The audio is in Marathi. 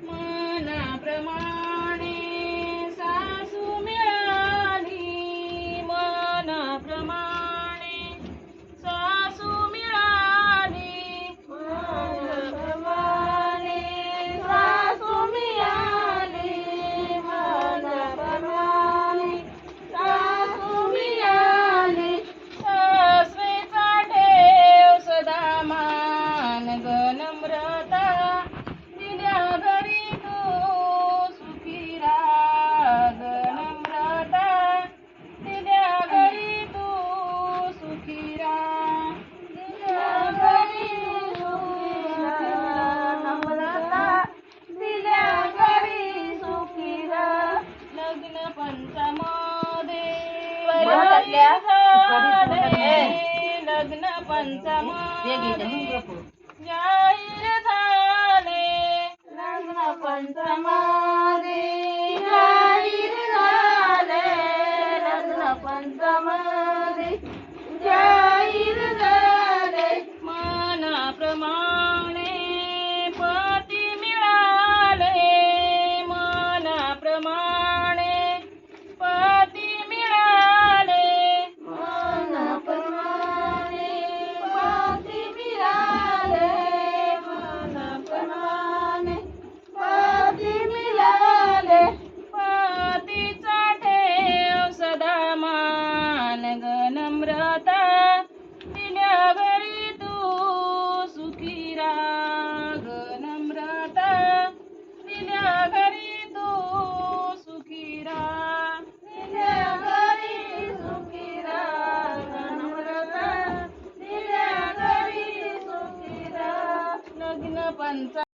मनाप्रमाणे सासू मिळाली, मनाप्रमाणे सासू मिळाली, मनाप्रमाणे सासू मिळाली, मनाप्रमाणे सासू मिळाली. सासरेचा ठेव सदा मान नम्रता, दिल्या घरी तू सुखी राग नम्रता, दिल्या घरी तू सुखी राग, दिल्या घरी सुखी राह, नम्रता दिल्या घरी सुखी राह. लग्न पंचमध्ये वरातल्या झाले, लग्न पंचमध्ये